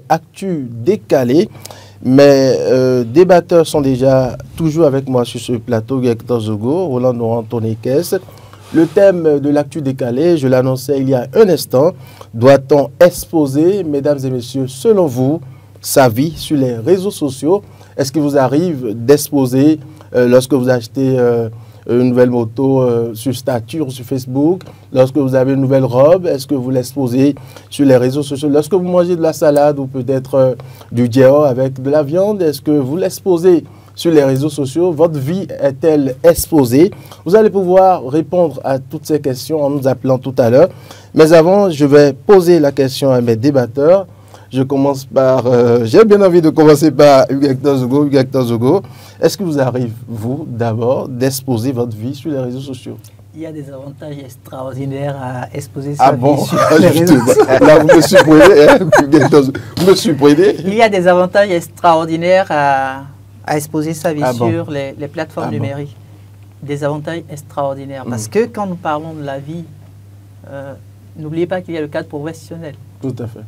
Actu décalé. Mes débatteurs sont déjà toujours avec moi sur ce plateau, Hector Zogo, Roland Noran, Tony Kess. Le thème de l'actu décalé, je l'annonçais il y a un instant, doit-on exposer, mesdames et messieurs, selon vous, sa vie sur les réseaux sociaux? Est-ce qu'il vous arrive d'exposer lorsque vous achetez une nouvelle moto sur statut ou sur Facebook, lorsque vous avez une nouvelle robe, est-ce que vous l'exposez sur les réseaux sociaux? Lorsque vous mangez de la salade ou peut-être du Dior avec de la viande, est-ce que vous l'exposez sur les réseaux sociaux? Votre vie est-elle exposée? Vous allez pouvoir répondre à toutes ces questions en nous appelant tout à l'heure. Mais avant, je vais poser la question à mes débatteurs. Je commence par... j'ai bien envie de commencer par Hector Zogo. Est-ce que vous arrive, vous, d'abord, d'exposer votre vie sur les réseaux sociaux? Il y a des avantages extraordinaires à exposer sa vie sur les réseaux sociaux. Là, vous me surprenez, hein? Vous me surprenez. Il y a des avantages extraordinaires à exposer sa vie sur les plateformes numériques. Des avantages extraordinaires. Parce que quand nous parlons de la vie, n'oubliez pas qu'il y a le cadre professionnel. Tout à fait.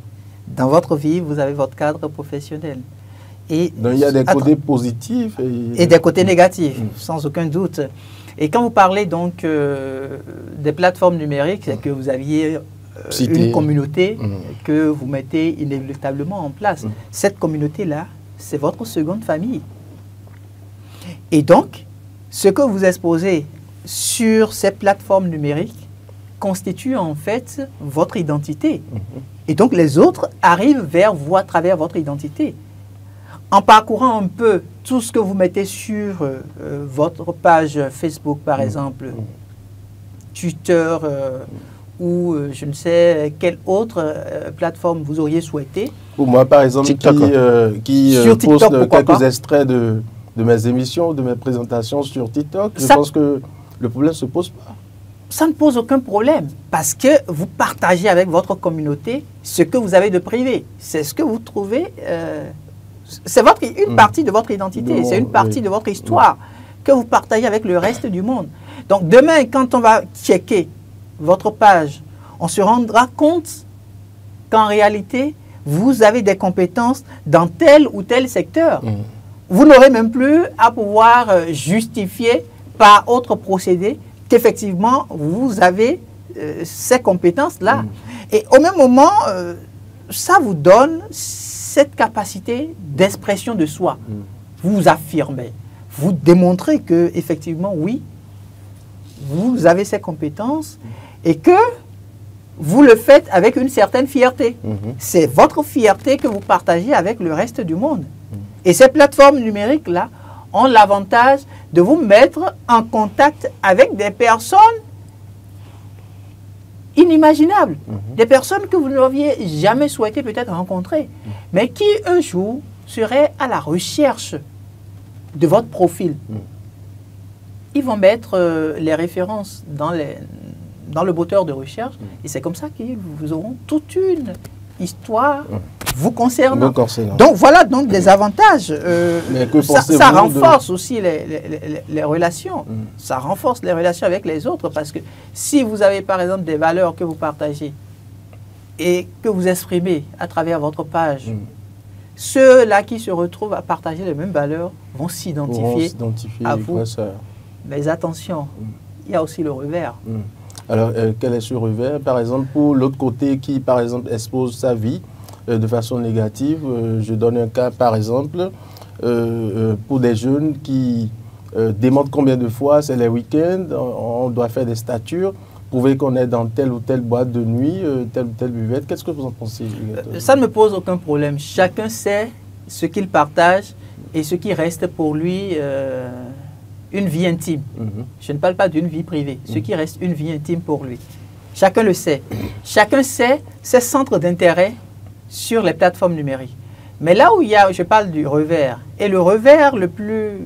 Dans votre vie, vous avez votre cadre professionnel. Et donc, il y a des côtés positifs et des côtés négatifs, sans aucun doute. Et quand vous parlez donc des plateformes numériques, c'est que vous aviez une communauté que vous mettez inéluctablement en place. Cette communauté-là, c'est votre seconde famille. Et donc, ce que vous exposez sur ces plateformes numériques constitue en fait votre identité. Et donc, les autres arrivent vers vous à travers votre identité. En parcourant un peu tout ce que vous mettez sur votre page Facebook, par exemple, Twitter ou je ne sais quelle autre plateforme vous auriez souhaité. Pour moi, par exemple, qui poste quelques extraits de mes émissions, de mes présentations sur TikTok, je pense que le problème ne se pose pas. Ça ne pose aucun problème parce que vous partagez avec votre communauté ce que vous avez de privé. C'est ce que vous trouvez... c'est une partie de votre identité, c'est une partie de votre histoire que vous partagez avec le reste du monde. Donc demain, quand on va checker votre page, on se rendra compte qu'en réalité, vous avez des compétences dans tel ou tel secteur. Vous n'aurez même plus à pouvoir justifier par autre procédé qu'effectivement, vous avez ces compétences-là. Et au même moment, ça vous donne cette capacité d'expression de soi. Vous vous affirmez, vous démontrez que effectivement, oui, vous avez ces compétences et que vous le faites avec une certaine fierté. C'est votre fierté que vous partagez avec le reste du monde. Et ces plateformes numériques-là ont l'avantage de vous mettre en contact avec des personnes inimaginables, des personnes que vous n'auriez jamais souhaité peut-être rencontrer, mais qui un jour seraient à la recherche de votre profil. Ils vont mettre les références dans le moteur de recherche et c'est comme ça qu'ils vous auront toute une histoire vous concernant. Donc voilà donc des avantages. Ça renforce aussi les relations. Ça renforce les relations avec les autres parce que si vous avez par exemple des valeurs que vous partagez et que vous exprimez à travers votre page, ceux-là qui se retrouvent à partager les mêmes valeurs vont s'identifier à vous. Mais attention, il y a aussi le revers. Alors, quel est ce revers? Par exemple, pour l'autre côté qui, par exemple, expose sa vie de façon négative, je donne un cas, par exemple, pour des jeunes qui démontrent combien de fois, c'est les week-ends, on doit faire des statures, prouver qu'on est dans telle ou telle boîte de nuit, telle ou telle buvette. Qu'est-ce que vous en pensez? Ça ne me pose aucun problème. Chacun sait ce qu'il partage et ce qui reste pour lui une vie intime. Je ne parle pas d'une vie privée. Ce qui reste une vie intime pour lui. Chacun le sait. Chacun sait ses centres d'intérêt sur les plateformes numériques. Mais là où je parle du revers, et le revers le plus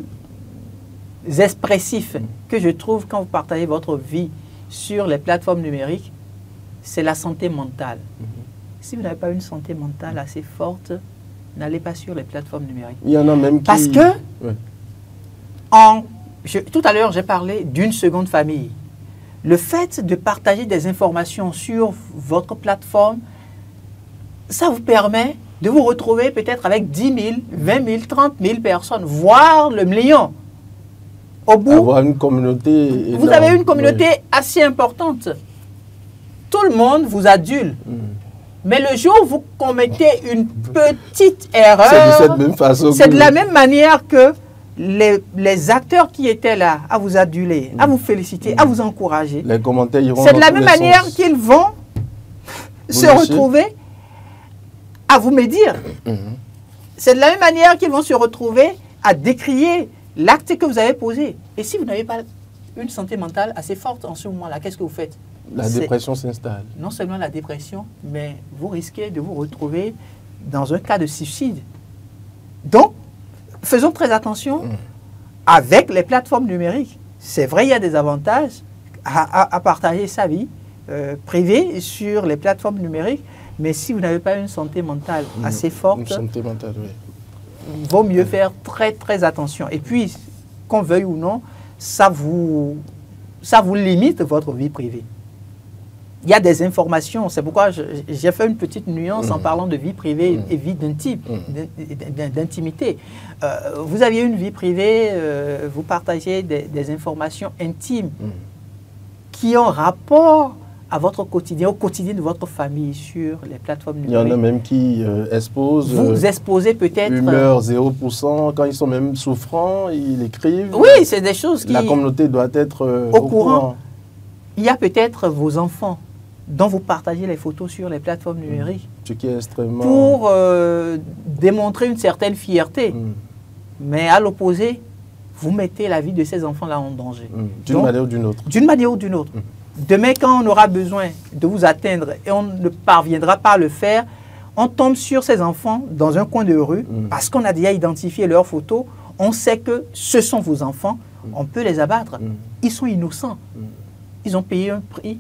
expressif que je trouve quand vous partagez votre vie sur les plateformes numériques, c'est la santé mentale. Si vous n'avez pas une santé mentale assez forte, n'allez pas sur les plateformes numériques. Il y en a même qui... Parce que, tout à l'heure, j'ai parlé d'une seconde famille. Le fait de partager des informations sur votre plateforme, ça vous permet de vous retrouver peut-être avec 10 000, 20 000, 30 000 personnes, voire le million. Au bout, avoir une communauté énorme. Vous avez une communauté assez importante. Tout le monde vous adule. Mais le jour où vous commettez une petite erreur, c'est de cette même façon. C'est de la même manière que les acteurs qui étaient là à vous aduler, à vous féliciter, à vous encourager. Les commentaires iront c'est de la même manière qu'ils vont se retrouver à vous médire. C'est de la même manière qu'ils vont se retrouver à décrier l'acte que vous avez posé. Et si vous n'avez pas une santé mentale assez forte en ce moment-là, qu'est-ce que vous faites? La dépression s'installe. Non seulement la dépression, mais vous risquez de vous retrouver dans un cas de suicide. Donc, faisons très attention avec les plateformes numériques. C'est vrai, il y a des avantages à partager sa vie privée sur les plateformes numériques, mais si vous n'avez pas une santé mentale assez forte, une santé mentale, oui. Il vaut mieux faire très très attention. Et puis, qu'on veuille ou non, ça vous limite votre vie privée. Il y a des informations, c'est pourquoi j'ai fait une petite nuance en parlant de vie privée et vie d'intimité. Vous aviez une vie privée, vous partagez des informations intimes qui ont rapport à votre quotidien, au quotidien de votre famille sur les plateformes numériques. Il y en a même qui exposent... Vous exposez peut-être... Humeur 0%, quand ils sont même souffrants, ils écrivent. Oui, c'est des choses qui... La communauté doit être au courant. Il y a peut-être vos enfants dont vous partagez les photos sur les plateformes numériques. Ce qui est extrêmement... Pour démontrer une certaine fierté. Mais à l'opposé, vous mettez la vie de ces enfants-là en danger. D'une manière ou d'une autre. D'une manière ou d'une autre. Demain, quand on aura besoin de vous atteindre et on ne parviendra pas à le faire, on tombe sur ces enfants dans un coin de rue parce qu'on a déjà identifié leurs photos. On sait que ce sont vos enfants. On peut les abattre. Ils sont innocents. Ils ont payé un prix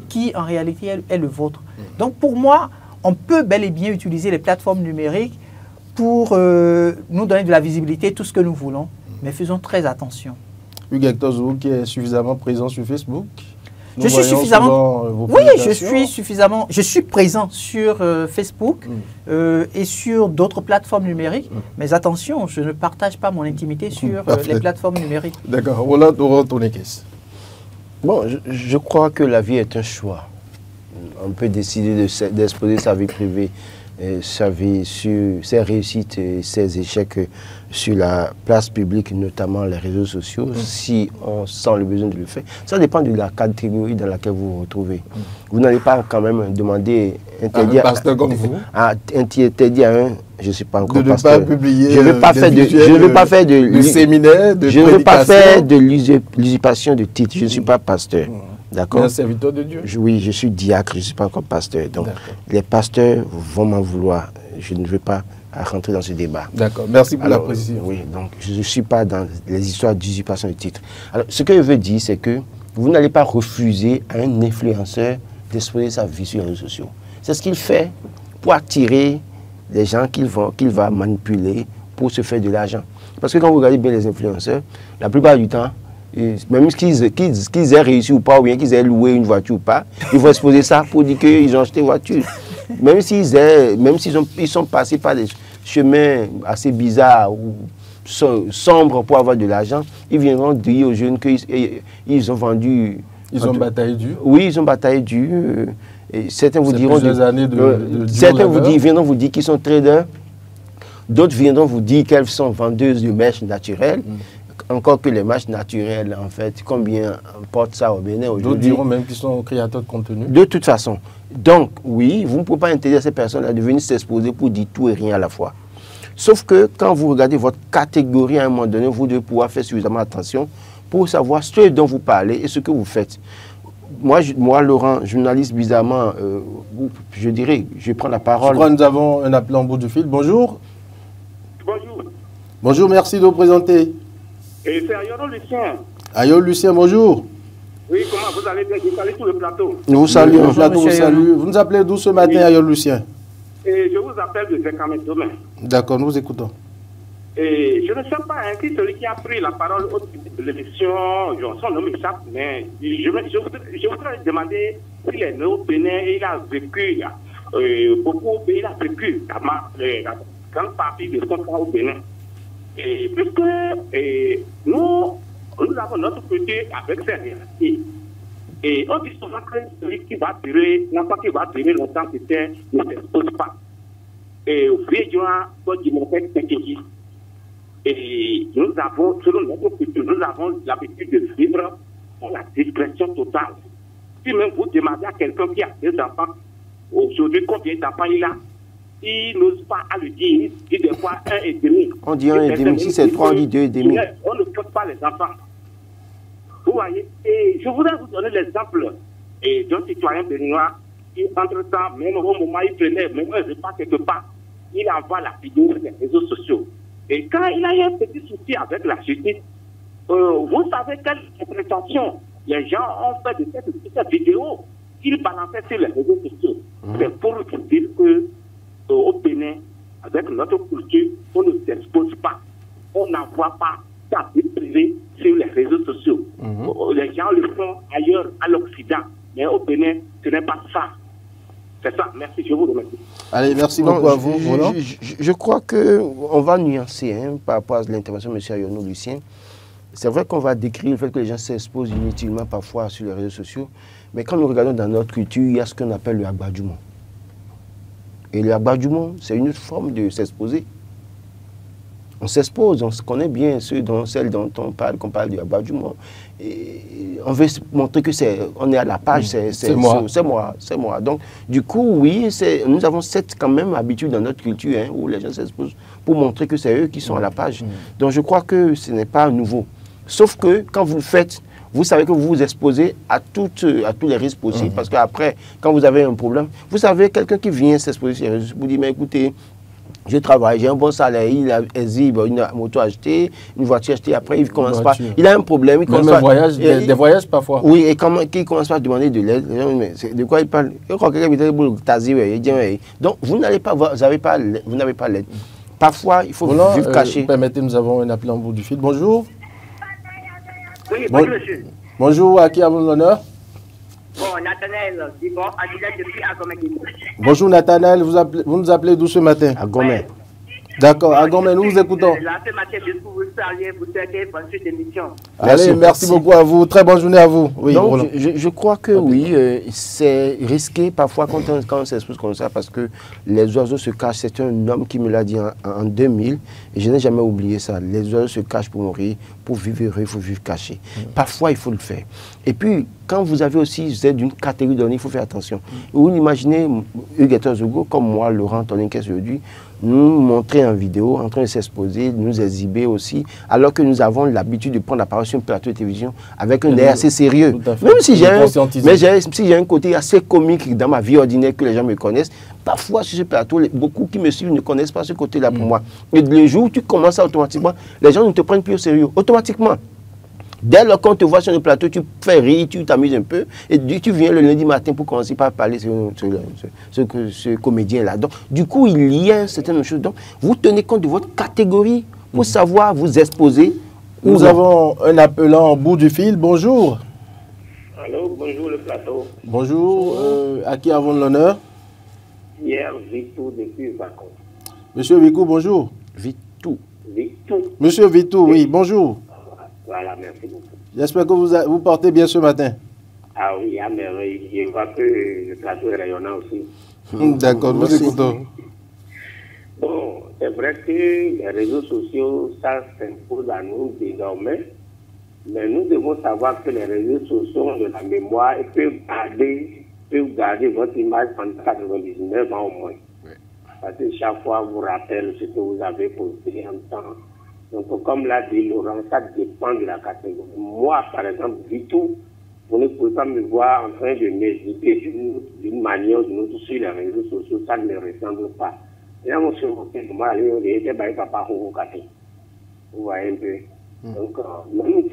qui, en réalité, est le vôtre. Donc, pour moi, on peut bel et bien utiliser les plateformes numériques pour nous donner de la visibilité, tout ce que nous voulons. Mais faisons très attention. Hugues-Hector Zougou qui est suffisamment présent sur Facebook. Je suis suffisamment. Oui, je suis présent sur Facebook et sur d'autres plateformes numériques. Mais attention, je ne partage pas mon intimité sur les plateformes numériques. D'accord. Roland Tonekes. Bon, je crois que la vie est un choix. On peut décider d'exposer sa vie privée, sa vie sur ses réussites et ses échecs sur la place publique, notamment les réseaux sociaux, si on sent le besoin de le faire. Ça dépend de la catégorie dans laquelle vous vous retrouvez. Vous n'allez pas quand même demander un pasteur comme vous interdire à un, je ne suis pas encore de pasteur. Ne pas publier je ne veux pas faire de séminaire, de je ne veux pas faire de l'usurpation de titre. Je ne suis pas pasteur. D'accord. Un serviteur de Dieu. Oui, je suis diacre, je ne suis pas encore pasteur. Donc, les pasteurs vont m'en vouloir. Je ne veux pas rentrer dans ce débat. D'accord, merci pour la précision. Oui, donc je ne suis pas dans les histoires d'usurpation de titre. Alors, ce que je veux dire, c'est que vous n'allez pas refuser à un influenceur d'exposer sa vie sur les réseaux sociaux. C'est ce qu'il fait pour attirer les gens qu'il va manipuler pour se faire de l'argent. Parce que quand vous regardez bien les influenceurs, la plupart du temps, même qu'ils aient réussi ou pas, ou bien qu'ils aient loué une voiture ou pas, ils vont exposer ça pour dire qu'ils ont acheté une voiture. Même s'ils sont passés par des chemins assez bizarres ou sombres pour avoir de l'argent, ils viendront dire aux jeunes qu'ils ont vendu... Ils ont bataillé dur. Oui, ils ont bataillé dur. Et certains vous diront... Certains viendront vous dire qu'ils sont traders. D'autres viendront vous dire qu'elles sont vendeuses de mèches naturelles. Encore que les mèches naturelles, en fait, combien portent ça au Bénin aujourd'hui? D'autres diront même qu'ils sont créateurs de contenu. De toute façon. Donc, oui, vous ne pouvez pas interdire ces personnes-là de venir s'exposer pour dire tout et rien à la fois. Sauf que quand vous regardez votre catégorie à un moment donné, vous devez pouvoir faire suffisamment attention pour savoir ce dont vous parlez et ce que vous faites. Moi Laurent, journaliste bizarrement, je dirais, je prends la parole. Je crois que nous avons un appel en bout du fil. Bonjour. Bonjour. Bonjour, merci de vous présenter. Et c'est Ayolo Lucien. Ayolo Lucien, bonjour. Oui, comment vous allez bien? Je salue tout le plateau. Nous vous saluons. Le plateau vous salue. Vous nous appelez d'où ce matin, Ayolo Lucien? Et je vous appelle de Zécamet-Domain. D'accord, nous vous écoutons. Et je ne sais pas qui celui qui a pris la parole au début de l'émission, son nom m'échappe, mais je voudrais demander s'il est né au Bénin et il a vécu beaucoup de pays l'Afrique, la grande partie de son temps au Bénin. Et puisque nous avons notre côté avec ces réalités. Et on dit souvent que celui qui va durer, l'enfant qui va durer longtemps, c'était ne s'expose pas. Et au vrai et nous avons, selon notre culture, nous avons l'habitude de vivre dans la discrétion totale. Si même vous demandez à quelqu'un qui a des enfants, aujourd'hui combien d'enfants il a, il n'ose pas à le dire, il dit des fois 1,5. On dit 1,5, si c'est 3, on dit 2,5. On ne pose pas les enfants. Vous voyez, et je voudrais vous donner l'exemple d'un citoyen béninois qui, entre-temps, même au moment où il prenait, même un repas quelque part, il envoie la vidéo sur les réseaux sociaux. Et quand il a eu un petit souci avec la justice, vous savez quelle interprétation les gens ont fait de cette vidéo qu'ils balançaient sur les réseaux sociaux. C'est pour vous dire que au Bénin, avec notre culture, on ne s'expose pas. On n'envoie pas sa vie privée sur les réseaux sociaux. Les gens le font ailleurs, à l'Occident. Mais au Bénin, ce n'est pas ça. C'est ça. Merci, je vous remercie. Allez, merci beaucoup à vous. Je crois qu'on va nuancer par rapport à l'intervention de M. Ayono Lucien. C'est vrai qu'on va décrire le fait que les gens s'exposent inutilement parfois sur les réseaux sociaux. Mais quand nous regardons dans notre culture, il y a ce qu'on appelle le agbadjoumon. Et le agbadjoumon, c'est une autre forme de s'exposer. On s'expose, on se connaît bien celles dont on parle, qu'on parle du agbadjoumon. On veut montrer que on est à la page, c'est moi. Donc, du coup, oui, nous avons cette quand même habitude dans notre culture où les gens s'exposent pour montrer que c'est eux qui sont à la page. Donc, je crois que ce n'est pas nouveau. Sauf que quand vous le faites, vous savez que vous vous exposez à tous les risques possibles. Parce qu'après, quand vous avez un problème, vous savez, quelqu'un qui vient s'exposer sur les réseaux, vous dit, mais écoutez, je travaille, j'ai un bon salaire, il a une moto achetée, une voiture achetée, après il commence pas, il a un problème, il commence pas, des voyages parfois. Oui, et quand il commence pas à demander de l'aide, de quoi il parle? Donc vous n'avez pas l'aide. Parfois, il faut vivre caché. Permettez, nous avons un appel en bout du fil. Bonjour. Oui, bonjour monsieur. Bonjour, à qui avons l'honneur? Bon, Nathanaël, depuis Agomé. Bonjour Nathanaël, vous nous appelez d'où ce matin? Agomé. D'accord, Agomé, nous vous écoutons. Là, ce matin, je vous saluer, vous souhaiter bonne suite d'émission. Allez, merci beaucoup à vous, très bonne journée à vous. Oui, donc, je crois que oui, c'est risqué parfois quand on s'expose comme ça parce que les oiseaux se cachent. C'est un homme qui me l'a dit en 2000 et je n'ai jamais oublié ça. Les oiseaux se cachent pour mourir, pour vivre heureux, il faut vivre caché. Parfois, il faut le faire. Et puis, quand vous avez aussi, vous êtes d'une catégorie donnée, il faut faire attention. Vous imaginez Hugues Zogo, comme moi, Laurent Tolinquet aujourd'hui, nous montrer en vidéo, en train de s'exposer, nous exhiber aussi, alors que nous avons l'habitude de prendre la parole sur un plateau de télévision avec un air assez sérieux. Même si j'ai un côté assez comique dans ma vie ordinaire que les gens me connaissent, parfois sur ce plateau, beaucoup qui me suivent ne connaissent pas ce côté-là pour moi. Et le jour où tu commences à automatiquement, les gens ne te prennent plus au sérieux, automatiquement. Dès lors qu'on te voit sur le plateau, tu fais rire, tu t'amuses un peu, et tu viens le lundi matin pour commencer par parler sur ce comédien-là. Donc, du coup, il y a certaines choses. Donc, vous tenez compte de votre catégorie pour savoir vous exposer. Nous avons un appelant en bout du fil. Bonjour. Allô, bonjour le plateau. Bonjour. À qui avons l'honneur? Pierre Vitou depuis Vacances. Monsieur Vitou, bonjour. Vitou. Monsieur Vitou, oui, bonjour. Voilà, merci beaucoup. J'espère que vous portez bien ce matin. Ah oui, à merveille. Je vois que le plateau est rayonnant aussi. D'accord, nous écoutons. Bon, c'est vrai que les réseaux sociaux, ça s'impose à nous désormais. Mais nous devons savoir que les réseaux sociaux ont de la mémoire et peuvent garder votre image pendant 99 ans au moins. Oui. Parce que chaque fois, vous rappelle ce que vous avez posté en temps. Donc, comme l'a dit Laurent, ça dépend de la catégorie. Moi, par exemple, du tout, vous ne pouvez pas me voir en train de m'hésiter d'une manière ou d'une autre sur les réseaux sociaux. Ça ne me ressemble pas. Et là, mon cher, moi, vous voyez un peu. Donc,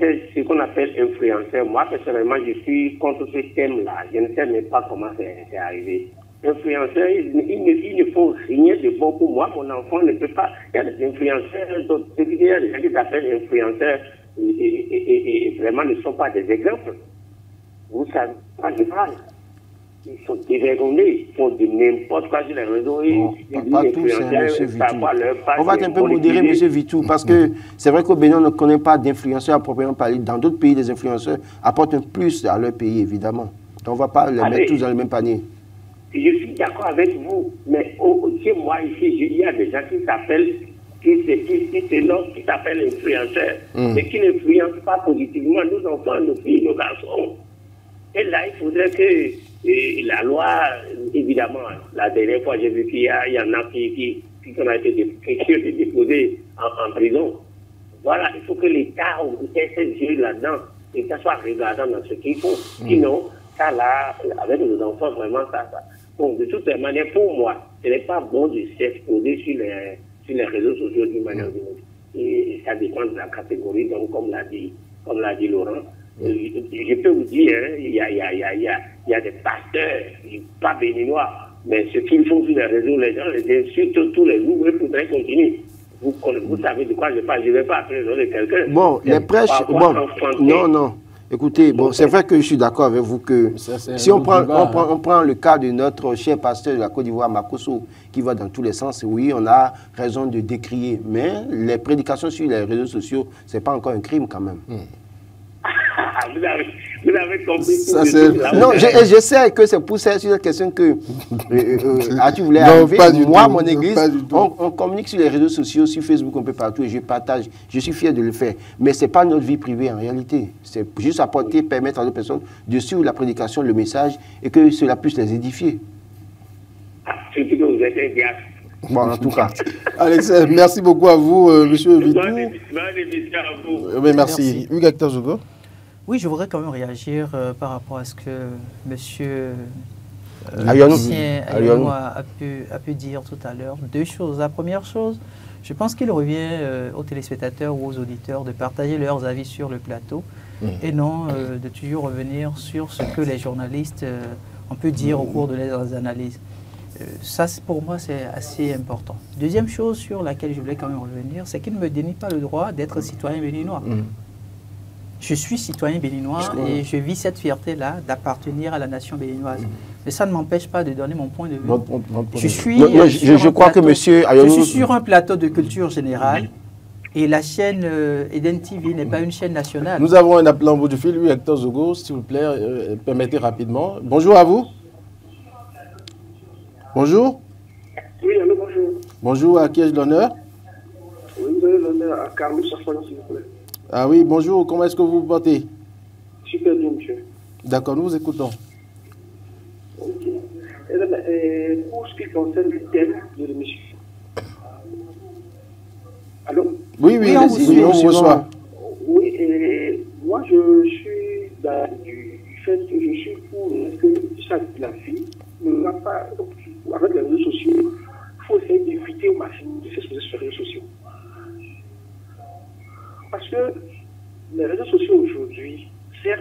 c'est ce qu'on appelle influenceur. Moi, personnellement, je suis contre ce thème-là. Je ne sais même pas comment c'est arrivé. Influenceur, il ne faut rien de bon pour moi. Mon enfant ne peut pas. Il y a des influenceurs, il y a des gens qui s'appellent influenceurs et vraiment ne sont pas des exemples. Vous savez pas de parle. ils sont dévergondés, ils font de n'importe quoi sur les réseaux. Pas tous, hein, M. Vitou. On va un peu modérer, M. Vitou, parce que c'est vrai qu'au Bénin, on ne connaît pas d'influenceurs à proprement parler. Dans d'autres pays, les influenceurs apportent un plus à leur pays, évidemment. Donc on ne va pas les mettre tous dans le même panier. Je suis d'accord avec vous, mais chez moi, ici, il y a des gens qui s'appellent, qui s'appellent influenceurs, mais qui n'influencent pas positivement nos enfants, nos filles, nos garçons. Et là, il faudrait que la loi, évidemment, la dernière fois, j'ai vu qu'il y en a qui ont été déposés en prison. Voilà, il faut que l'État ait ses yeux là-dedans, et que ça soit regardant dans ce qu'il faut. Sinon, ça là, avec nos enfants, vraiment, ça. Bon, de toute manière, pour moi, ce n'est pas bon de s'exposer sur les réseaux sociaux d'une manière ou d'une autre. Et ça dépend de la catégorie, donc comme l'a dit Laurent. Je peux vous dire, hein, il y a des pasteurs, pas béninois, mais ce qu'ils font sur les réseaux, les gens les insultent tous les jours, il faudrait continuer. Vous savez de quoi je parle, je ne vais pas appeler le nom de quelqu'un. Bon, les prêches, non. Écoutez, bon, c'est vrai que je suis d'accord avec vous que si on prend le cas de notre cher pasteur de la Côte d'Ivoire, Makosso, qui va dans tous les sens, oui, on a raison de décrier. Mais les prédications sur les réseaux sociaux, ce n'est pas encore un crime quand même. Vous avez compris. Non, je sais que c'est pour ça, sur la question que tu voulais arriver. Moi, mon église, on communique sur les réseaux sociaux, sur Facebook, un peu partout, et je partage. Je suis fier de le faire. Mais ce n'est pas notre vie privée en réalité. C'est juste apporter, permettre à d'autres personnes de suivre la prédication, le message, et que cela puisse les édifier. Surtout que vous êtes un gars. Bon, en tout cas. Alex, merci beaucoup à vous, monsieur Vitou. Bonne émission à vous. Merci. Hugues Hector Zogo. Oui, je voudrais quand même réagir par rapport à ce que monsieur Ayonou a pu dire tout à l'heure. Deux choses. La première chose, je pense qu'il revient aux téléspectateurs ou aux auditeurs de partager leurs avis sur le plateau et non de toujours revenir sur ce que les journalistes ont pu dire au cours de leurs analyses. Ça, pour moi, c'est assez important. Deuxième chose sur laquelle je voulais quand même revenir, c'est qu'il ne me dénie pas le droit d'être citoyen béninois. Je suis citoyen béninois et je vis cette fierté-là d'appartenir à la nation béninoise. Mais ça ne m'empêche pas de donner mon point de vue. Je crois que monsieur Ayonou... Je suis sur un plateau de culture générale et la chaîne Eden TV n'est pas une chaîne nationale. Nous avons un appel en bout du fil. Lui, Hector Zogo, s'il vous plaît, permettez rapidement. Bonjour à vous. Bonjour. Oui, allô, bonjour. Bonjour, à qui ai-je l'honneur? Oui, vous avez l'honneur à Carlos Safran, s'il vous plaît. Ah oui, bonjour, comment est-ce que vous vous portez? Super bien, monsieur. D'accord, nous vous écoutons. Ok. Pour ce qui concerne le thème de l'émission. Allô? Oui, on vous reçoit. Oui, moi je suis du fait que je suis pour que chaque la fille ne va pas, avec les réseaux sociaux, il faut essayer d'éviter au maximum de s'exposer sur les réseaux sociaux. Parce que les réseaux sociaux aujourd'hui, certes,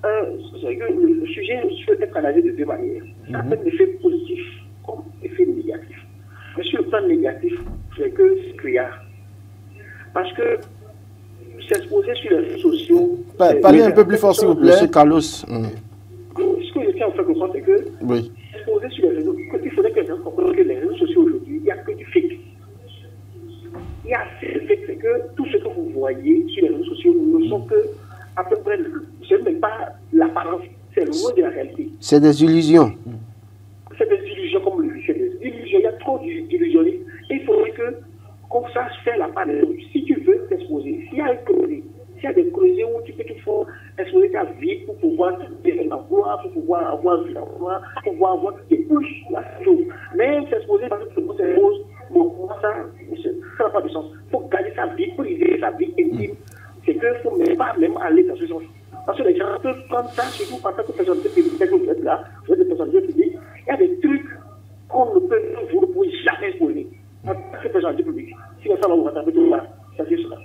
le sujet peut être analysé de deux manières. Ça peut être effet positif comme effet négatif. Mais sur le plan négatif, c'est que c'est criard. Parce que s'exposer sur les réseaux sociaux... Parlez un peu plus fort, s'il vous plaît. Monsieur Carlos. Ce que je tiens à faire comprendre, c'est que s'exposer sur les réseaux, il faudrait que les gens comprennent que les réseaux sociaux aujourd'hui, il n'y a que du fake. Il y a assez de fake, c'est que tout ce que vous voyez sur les réseaux sociaux ne sont que à peu près, ce n'est pas l'apparence, c'est loin de la réalité. C'est des illusions. C'est des illusions, comme le dit, c'est des illusions. Il y a trop d'illusionnistes. Il faudrait que, comme ça, se fait la part des autres. Si tu veux t'exposer, s'il y a un creuset, s'il y a des creusets où tu peux toutefois exposer ta vie pour pouvoir te faire un emploi, pour pouvoir avoir un emploi, pour pouvoir avoir des couches, la chose. Mais s'exposer parce que c'est rose, bon, ça n'a pas de sens. Il faut garder sa vie privée, sa vie intime. C'est qu'il ne faut même pas aller dans ce sens. Parce que les gens peuvent prendre ça chez vous en tant que personnalité publique, vous êtes là, vous êtes des personnalités publiques. Il y a des trucs qu'on ne peut vous ne pouvez jamais exposer en tant que personnalité publique. Si ça va vous rattraper tout ça, ça c'est ça.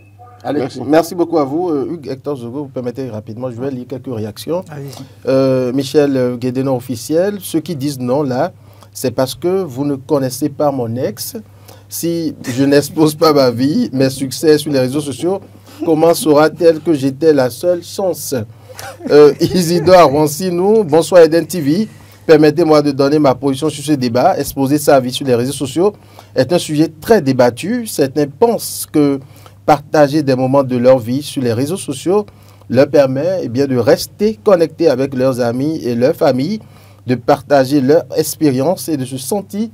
Allez, merci beaucoup à vous. Hugues Hector Zogo, vous permettez rapidement, je vais lire quelques réactions. Michel Guédénon officiel, ceux qui disent non là, c'est parce que vous ne connaissez pas mon ex. Si je n'expose pas ma vie, mes succès sur les réseaux sociaux, comment saura-t-elle que j'étais la seule chance? Isidore Rancinou, bonsoir Eden TV. Permettez-moi de donner ma position sur ce débat. Exposer sa vie sur les réseaux sociaux est un sujet très débattu. Certains pensent que partager des moments de leur vie sur les réseaux sociaux leur permet de rester connectés avec leurs amis et leur famille, de partager leur expérience et de se sentir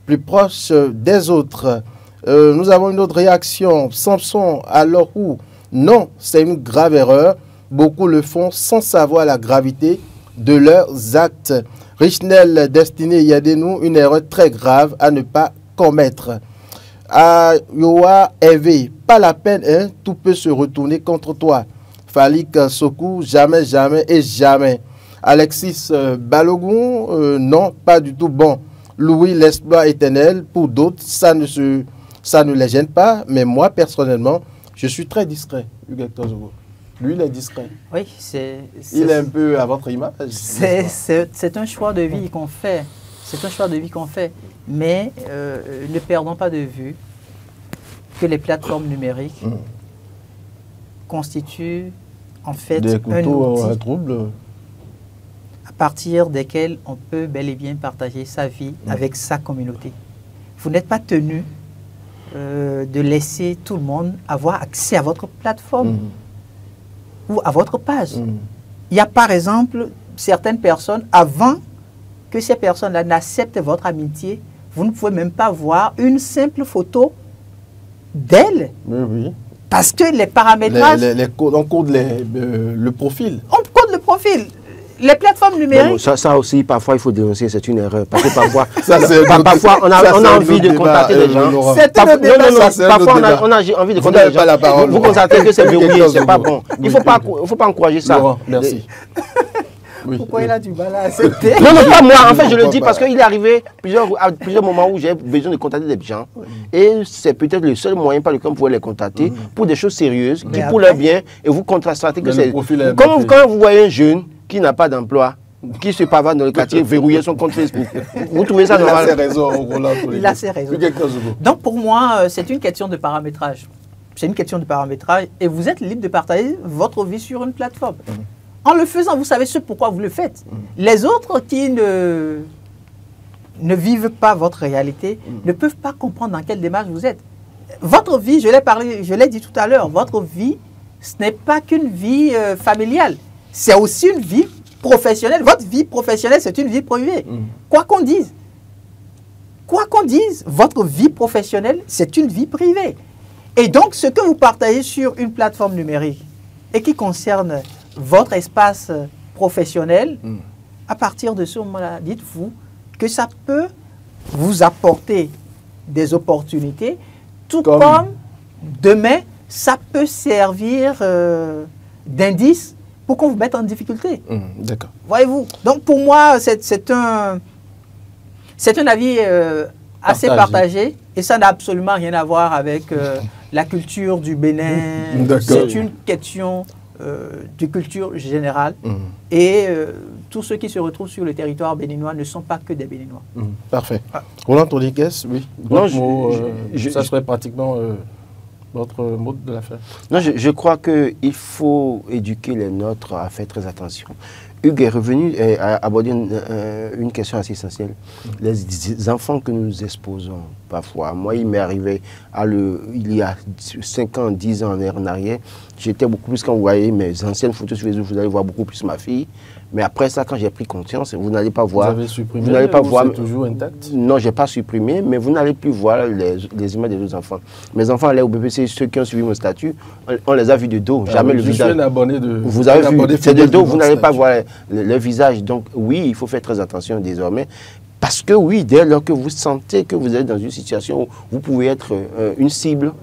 plus proche des autres. Nous avons une autre réaction. Samson, alors où? Non, c'est une grave erreur. Beaucoup le font sans savoir la gravité de leurs actes. Richnel, Destiné, Yadénou, une erreur très grave à ne pas commettre. Yoa Eve, pas la peine, hein, tout peut se retourner contre toi. Falik Sokou, jamais, jamais et jamais. Alexis Balogun, non, pas du tout bon. Louis, l'exploit éternel, pour d'autres, ça ne les gêne pas, mais moi, personnellement, je suis très discret, Hugues Hector Zogo. Lui, il est discret. Oui, il est un peu à votre image. C'est un choix de vie qu'on fait. C'est un choix de vie qu'on fait. Mais ne perdons pas de vue que les plateformes numériques constituent en fait un outil à partir desquels on peut bel et bien partager sa vie avec sa communauté. Vous n'êtes pas tenu de laisser tout le monde avoir accès à votre plateforme ou à votre page. Il y a par exemple certaines personnes, avant que ces personnes-là n'acceptent votre amitié, vous ne pouvez même pas voir une simple photo d'elle. Oui. Parce que les paramétrages... On code le profil. On code le profil. Les plateformes numériques... Ça aussi, parfois, il faut dénoncer, c'est une erreur. Parce que parfois, parfois on a envie de contacter des gens. Parfois, on a envie de contacter des gens. Vous constatez que c'est verrouillé, c'est pas bon. Il ne faut pas encourager ça. Laurent, merci. Oui. Pourquoi il a du mal à accepter? Non, pas moi. En fait, je le dis parce qu'il est arrivé à plusieurs moments où j'ai besoin de contacter des gens. Et c'est peut-être le seul moyen par lequel on pouvait les contacter pour des choses sérieuses, qui pour leur bien. Et vous constatez que c'est... Quand vous voyez un jeune qui n'a pas d'emploi, qui se pavane dans le quartier, verrouiller son compte Facebook, vous trouvez ça normal? Il a ses raisons, Roland. Il a ses raisons. Donc pour moi, c'est une question de paramétrage. C'est une question de paramétrage. Et vous êtes libre de partager votre vie sur une plateforme. En le faisant, vous savez ce pourquoi vous le faites. Les autres qui ne vivent pas votre réalité ne peuvent pas comprendre dans quelle démarche vous êtes. Votre vie, je l'ai dit tout à l'heure, votre vie, ce n'est pas qu'une vie familiale. C'est aussi une vie professionnelle. Votre vie professionnelle, c'est une vie privée. Quoi qu'on dise. Quoi qu'on dise, votre vie professionnelle, c'est une vie privée. Et donc, ce que vous partagez sur une plateforme numérique et qui concerne votre espace professionnel, à partir de ce moment-là, dites-vous que ça peut vous apporter des opportunités, tout comme demain, ça peut servir d'indice pour qu'on vous mette en difficulté. D'accord. Voyez-vous? Donc pour moi, c'est un avis assez partagé et ça n'a absolument rien à voir avec la culture du Bénin. C'est une question de culture générale. Et tous ceux qui se retrouvent sur le territoire béninois ne sont pas que des Béninois. Parfait. Roland Toniquès, oui. Ça serait pratiquement votre mot de la fin. Non, je crois qu'il faut éduquer les nôtres à faire très attention. Hugues est revenu à aborder une question assez essentielle. Les enfants que nous exposons parfois. Moi, il m'est arrivé il y a 5 ans, 10 ans en arrière, j'étais beaucoup plus, quand vous voyez mes anciennes photos sur les réseaux, vous allez voir beaucoup plus ma fille. Mais après ça, quand j'ai pris conscience, vous n'allez pas voir... Vous avez supprimé, vous n'allez pas voir, c'est toujours intact? Non, je n'ai pas supprimé, mais vous n'allez plus voir les images des autres enfants. Mes enfants allaient au BBC, ceux qui ont suivi mon statut, on les a vus de dos, jamais le visage. Je suis un abonné de... Vous avez vu, c'est de dos, vous n'allez pas voir le visage. Donc oui, il faut faire très attention désormais. Parce que oui, dès lors que vous sentez que vous êtes dans une situation où vous pouvez être une cible,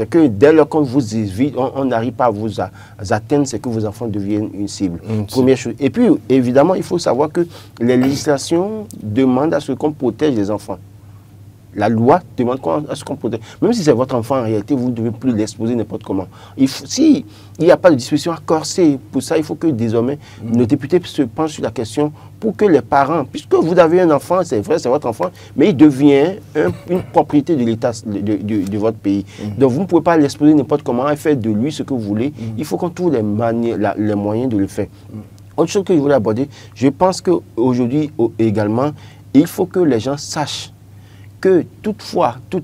que dès lors qu'on vous évite, on n'arrive pas à vous atteindre, c'est que vos enfants deviennent une cible. Première chose. Et puis, évidemment, il faut savoir que les législations demandent à ce qu'on protège les enfants. La loi demande à ce qu'on protège. Même si c'est votre enfant, en réalité, vous ne devez plus l'exposer n'importe comment. S'il n'y a pas de disposition corsée pour ça, il faut que désormais nos députés se penchent sur la question pour que les parents, puisque vous avez un enfant, c'est vrai, c'est votre enfant, mais il devient une propriété de l'État, de votre pays. Donc vous ne pouvez pas l'exposer n'importe comment et faire de lui ce que vous voulez. Il faut qu'on trouve les moyens de le faire. Autre chose que je voulais aborder, je pense qu'aujourd'hui également, il faut que les gens sachent que toutes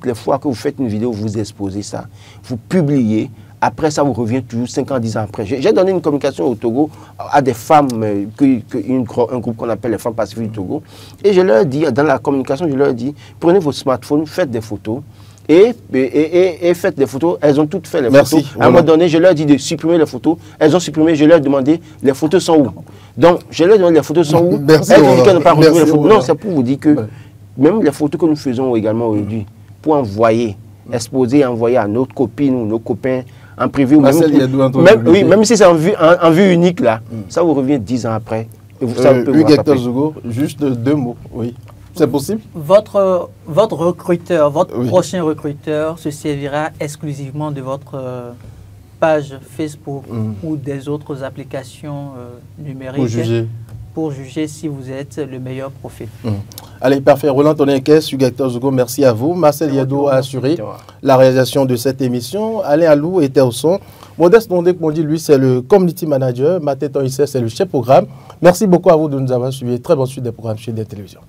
les fois que vous faites une vidéo, vous exposez ça, vous publiez, après ça vous revient toujours 5 ans, 10 ans après. J'ai donné une communication au Togo à des femmes, un groupe qu'on appelle les femmes pacifiques du Togo, et je leur dis, dans la communication, je leur dis, prenez votre smartphone, faites des photos, et faites des photos, elles ont toutes fait les photos. À un moment donné, je leur dis de supprimer les photos, elles ont supprimé, je leur ai demandé, les photos sont où? Donc, je leur ai demandé, les photos sont où? Merci, elles ont dit qu'elles n'ont pas retrouvé les photos. Roland. Non, c'est pour vous dire que même les photos que nous faisons également aujourd'hui, pour envoyer, exposer, envoyer à notre copine ou nos copains en privé, ou même si c'est en vue unique, là, ça vous revient 10 ans après. Et vous, ça peut vous Hugues Zogo, juste 2 mots, oui. C'est possible? Votre recruteur, votre prochain recruteur se servira exclusivement de votre page Facebook ou des autres applications numériques pour juger si vous êtes le meilleur profil. Allez, parfait. Roland Tonekes, Hugues Zogo, merci à vous. Marcel Yado a assuré la réalisation de cette émission. Alain Alou était au son. Modeste Mondé, lui, c'est le community manager. Maté Tonissé, c'est le chef programme. Merci beaucoup à vous de nous avoir suivis. Très bonne suite des programmes chez des télévisions.